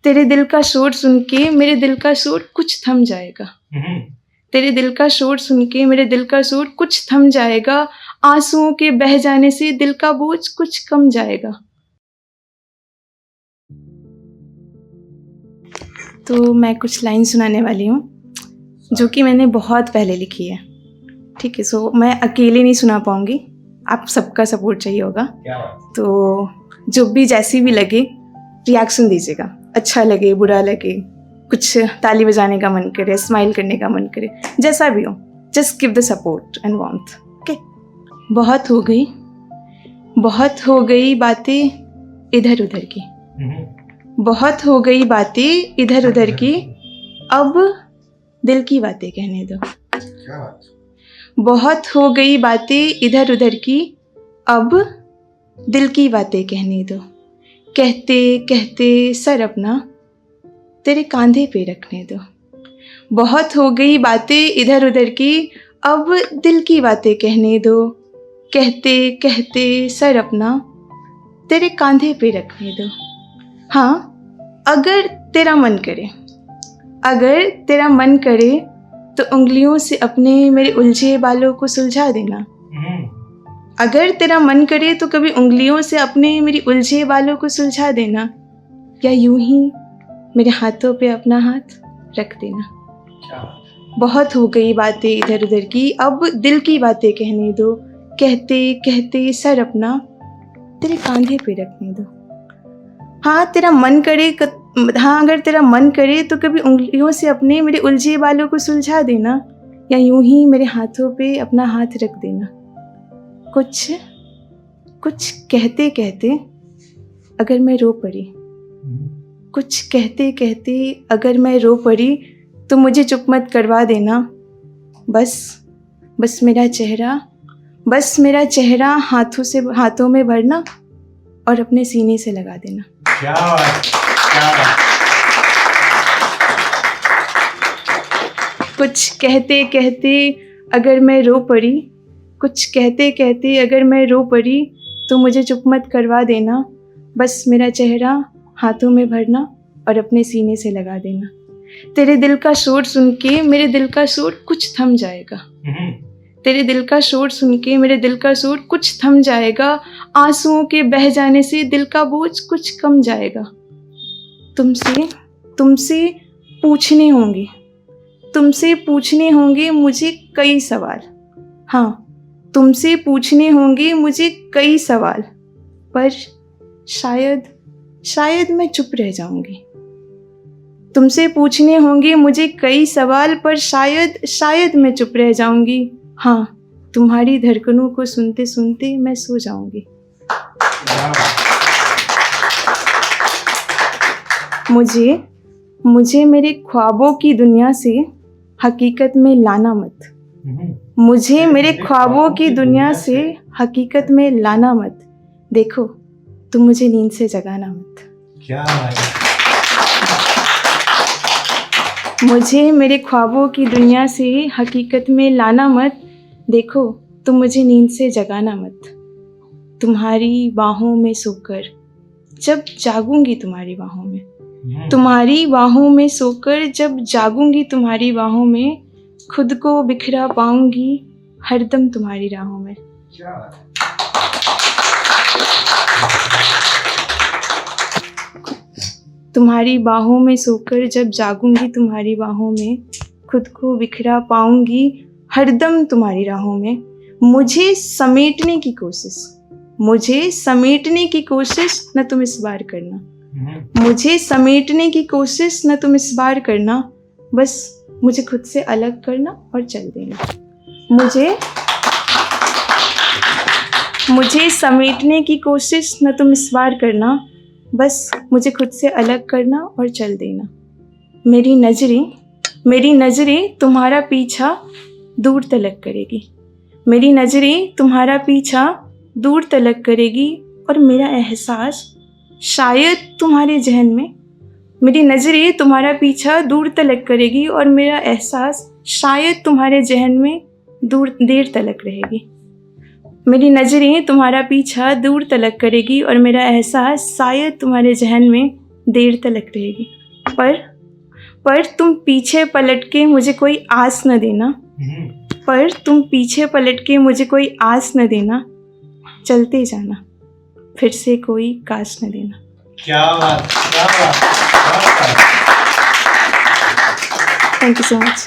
तेरे दिल का शोर सुन के मेरे दिल का शोर कुछ थम जाएगा। तेरे दिल का शोर सुन के मेरे दिल का शोर कुछ थम जाएगा। आंसुओं के बह जाने से दिल का बोझ कुछ कम जाएगा। तो मैं कुछ लाइन सुनाने वाली हूँ जो कि मैंने बहुत पहले लिखी है। ठीक है, सो मैं अकेले नहीं सुना पाऊँगी, आप सबका सपोर्ट चाहिए होगा। तो जो भी जैसी भी लगे रिएक्शन दीजिएगा, अच्छा लगे बुरा लगे, कुछ ताली बजाने का मन करे, स्माइल करने का मन करे, जैसा भी हो, just give the support and warmth. Okay. बहुत हो गई बातें इधर उधर की, बहुत हो गई बातें इधर उधर की, अब दिल की बातें कहने दो। बहुत हो गई बातें इधर उधर की, अब दिल की बातें कहने दो। कहते कहते सर अपना तेरे कांधे पे रखने दो। बहुत हो गई बातें इधर उधर की, अब दिल की बातें कहने दो। कहते कहते सर अपना तेरे कांधे पे रखने दो। हाँ, अगर तेरा मन करे, अगर तेरा मन करे तो उंगलियों से अपने मेरे उलझे बालों को सुलझा देना। अगर तेरा मन करे तो कभी उंगलियों से अपने मेरी उलझे बालों को सुलझा देना, या यूं ही मेरे हाथों पे अपना हाथ रख देना। बहुत हो गई बातें इधर उधर की, अब दिल की बातें कहने दो। कहते कहते सर अपना तेरे कांधे पे रखने दो। हाँ, तेरा मन करे हाँ, अगर तेरा मन करे तो कभी उंगलियों से अपने मेरे उलझे बालों को सुलझा देना, या यूं ही मेरे हाथों पे अपना हाथ रख देना। कुछ कहते कहते अगर मैं रो पड़ी, कुछ कहते कहते अगर मैं रो पड़ी तो मुझे चुप मत करवा देना। बस मेरा चेहरा हाथों में भरना और अपने सीने से लगा देना। क्या बात। कुछ कहते कहते अगर मैं रो पड़ी, कुछ कहते कहते अगर मैं रो पड़ी तो मुझे चुप मत करवा देना। बस मेरा चेहरा हाथों में भरना और अपने सीने से लगा देना। तेरे दिल का शोर सुन के मेरे दिल का शोर कुछ थम जाएगा। तेरे दिल का शोर सुन के मेरे दिल का शोर कुछ थम जाएगा। आंसुओं के बह जाने से दिल का बोझ कुछ कम जाएगा। तुमसे पूछने होंगे मुझे कई सवाल। हाँ, तुमसे पूछने होंगे मुझे कई सवाल, पर शायद मैं चुप रह जाऊंगी। तुमसे पूछने होंगे मुझे कई सवाल, पर शायद मैं चुप रह जाऊंगी। हाँ, तुम्हारी धड़कनों को सुनते सुनते मैं सो जाऊंगी। मुझे मेरे ख्वाबों की दुनिया से हकीकत में लाना मत। मुझे मेरे ख्वाबों की दुनिया से हकीकत में लाना मत। देखो, तुम मुझे नींद से जगाना मत। क्या मुझे मेरे ख्वाबों की दुनिया से हकीकत में लाना मत। देखो, तुम मुझे नींद से जगाना मत। तुम्हारी बाहों में सोकर जब जागूंगी तुम्हारी बाहों में, तुम्हारी बाहों में सोकर जब जागूंगी तुम्हारी बाहों में, खुद को बिखरा पाऊंगी हरदम तुम्हारी राहों में। तुम्हारी बाहों में सोकर जब जागूंगी तुम्हारी बाहों में, खुद को बिखरा पाऊंगी हरदम तुम्हारी राहों में। मुझे समेटने की कोशिश न तुम इस बार करना। मुझे समेटने की कोशिश न तुम इस बार करना। बस मुझे खुद से अलग करना और चल देना। मुझे समेटने की कोशिश न तुम इस बार करना। बस मुझे खुद से अलग करना और चल देना। मेरी नजरें तुम्हारा पीछा दूर तलक करेगी। मेरी नजरें तुम्हारा पीछा दूर तलक करेगी, और मेरा एहसास शायद तुम्हारे जहन में। मेरी नजरें तुम्हारा पीछा दूर तलक करेगी, और मेरा एहसास शायद तुम्हारे जहन में देर तलक रहेगी। मेरी नजरें तुम्हारा पीछा दूर तलक करेगी, और मेरा एहसास शायद तुम्हारे जहन में देर तलक रहेगी, पर तुम पीछे पलट के मुझे कोई आस न देना, पर तुम पीछे पलट के मुझे कोई आस न देना, चलते जाना, फिर से कोई काश न देना। क्या बात, क्या बात, क्या बात। Thank you so much.